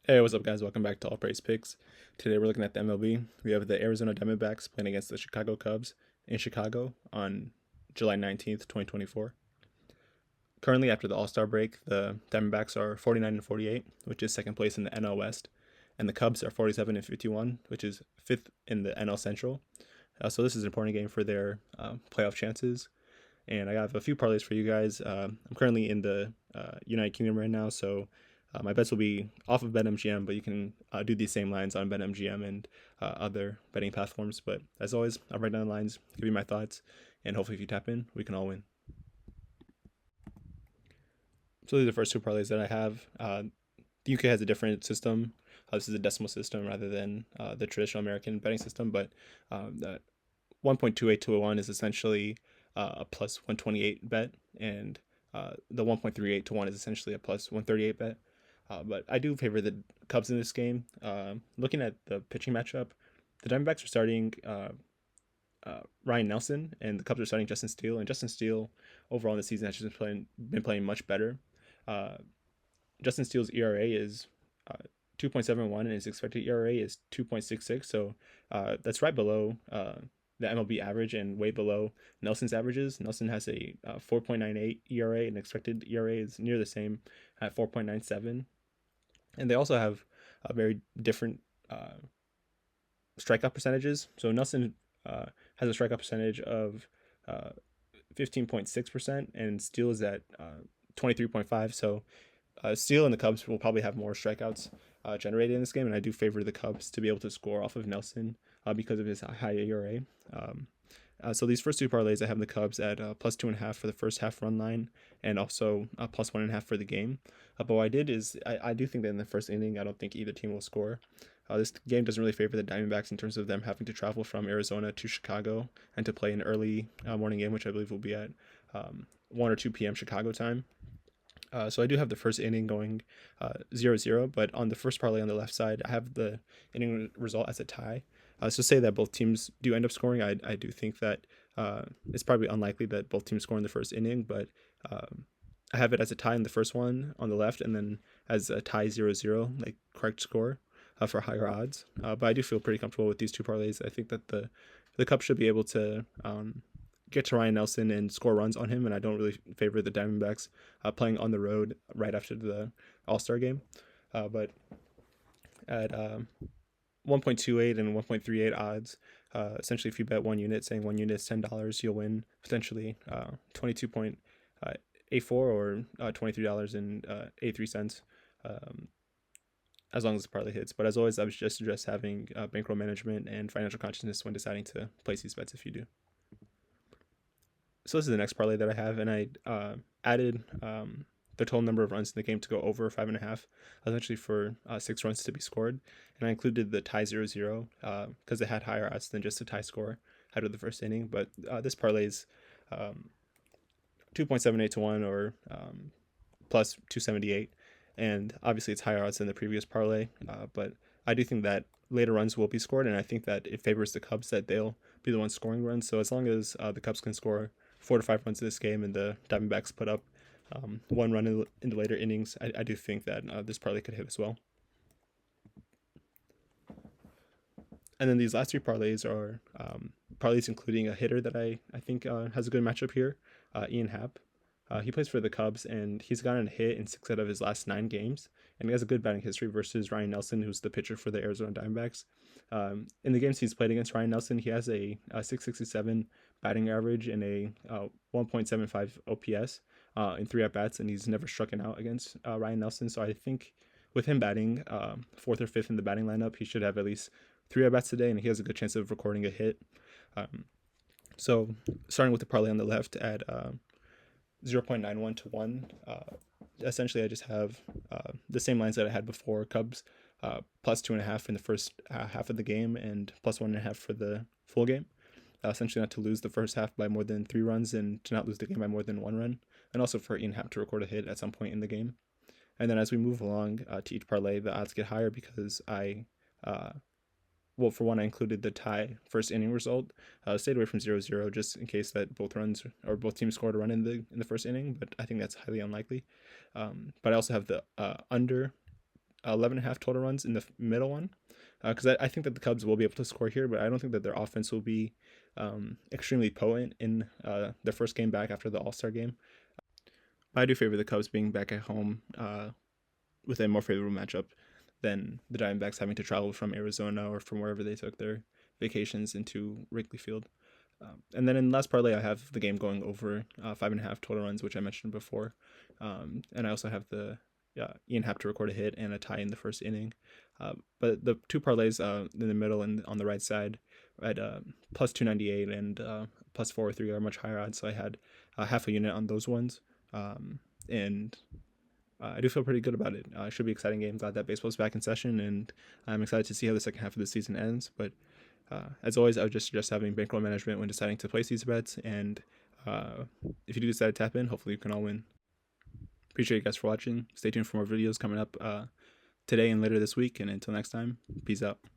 Hey, what's up, guys? Welcome back to All Praise Picks. Today we're looking at the MLB. We have the Arizona Diamondbacks playing against the Chicago Cubs in Chicago on July 19th, 2024. Currently, after the All-Star break, the Diamondbacks are 49 and 48, which is second place in the NL West, and the Cubs are 47 and 51, which is fifth in the NL Central. So this is an important game for their playoff chances. And I have a few parlays for you guys. I'm currently in the United Kingdom right now, so my bets will be off of BetMGM, but you can do these same lines on BetMGM and other betting platforms. But as always, I'll write down the lines, give you my thoughts, and hopefully if you tap in, we can all win. So these are the first two parlays that I have. The UK has a different system. This is a decimal system rather than the traditional American betting system, but the 1.28 to 1 is essentially a plus 128 bet, and the 1.38 to 1 is essentially a plus 138 bet. But I do favor the Cubs in this game. Looking at the pitching matchup, the Diamondbacks are starting Ryan Nelson, and the Cubs are starting Justin Steele. And Justin Steele, overall in the season, has just been playing much better. Uh, Justin Steele's ERA is 2.71, and his expected ERA is 2.66. So that's right below the MLB average and way below Nelson's averages. Nelson has a 4.98 ERA, and expected ERA is near the same at 4.97. And they also have a very different strikeout percentages. So Nelson has a strikeout percentage of 15.6%, and Steele is at 23.5. So Steele and the Cubs will probably have more strikeouts generated in this game, and I do favor the Cubs to be able to score off of Nelson because of his high ERA. So these first two parlays, I have the Cubs at plus 2.5 for the first half run line, and also plus 1.5 for the game. But what I did is I do think that in the first inning, I don't think either team will score. This game doesn't really favor the Diamondbacks in terms of them having to travel from Arizona to Chicago and to play an early morning game, which I believe will be at 1 or 2 p.m. Chicago time. So I do have the first inning going 0-0, but on the first parlay on the left side, I have the inning result as a tie. So say that both teams do end up scoring. I do think that it's probably unlikely that both teams score in the first inning, but I have it as a tie in the first one on the left, and then as a tie 0-0, like correct score for higher odds. But I do feel pretty comfortable with these two parlays. I think that the Cubs should be able to get to Ryan Nelson and score runs on him, and I don't really favor the Diamondbacks playing on the road right after the All-Star game. But at 1.28 and 1.38 odds, essentially if you bet one unit, saying one unit is $10, you'll win potentially 22.84 or $23.83 as long as the parlay hits. But as always, I was just suggest having bankroll management and financial consciousness when deciding to place these bets if you do. So this is the next parlay that I have, and I added the total number of runs in the game to go over 5.5, essentially for 6 runs to be scored. And I included the tie 0-0 because it had higher odds than just a tie score out of the first inning. But this parlay is 2.78 to 1 or plus 278. And obviously it's higher odds than the previous parlay. But I do think that later runs will be scored, and I think that it favors the Cubs that they'll be the ones scoring runs. So as long as the Cubs can score 4 to 5 runs in this game and the Diamondbacks put up 1 run in the later innings, I do think that this parlay could hit as well. And then these last 3 parlays are parlays including a hitter that I think has a good matchup here, Ian Happ. He plays for the Cubs, and he's gotten a hit in 6 out of his last 9 games, and he has a good batting history versus Ryan Nelson, who's the pitcher for the Arizona Diamondbacks. In the games he's played against Ryan Nelson, he has a 667 batting average and a 1.75 OPS in 3 at-bats, and he's never struck out against Ryan Nelson. So I think with him batting 4th or 5th in the batting lineup, he should have at least 3 at-bats today, and he has a good chance of recording a hit. So starting with the parlay on the left at 0.91 to 1. Essentially, I just have the same lines that I had before. Cubs plus 2.5 in the first half of the game and plus 1.5 for the full game. Essentially, not to lose the first half by more than 3 runs and to not lose the game by more than 1 run. And also for Ian Happ to record a hit at some point in the game. And then as we move along to each parlay, the odds get higher because for one, I included the tie first inning result. Stayed away from 0-0 just in case that both teams scored a run in the first inning, but I think that's highly unlikely. But I also have the under 11.5 total runs in the middle one, because I think that the Cubs will be able to score here, but I don't think that their offense will be extremely potent in their first game back after the All-Star game. I do favor the Cubs being back at home with a more favorable matchup than the Diamondbacks having to travel from Arizona or from wherever they took their vacations into Wrigley Field. And then in the last parlay, I have the game going over 5.5 total runs, which I mentioned before. And I also have the Ian Happ to record a hit and a tie in the first inning. But the two parlays in the middle and on the right side at plus 298 and plus 403 are much higher odds. So I had half a unit on those ones. And I do feel pretty good about it. It should be an exciting game. Glad that baseball's back in session, and I'm excited to see how the second half of the season ends. But as always, I would just suggest having bankroll management when deciding to place these bets. And if you do decide to tap in, hopefully you can all win. Appreciate you guys for watching. Stay tuned for more videos coming up today and later this week. And until next time, peace out.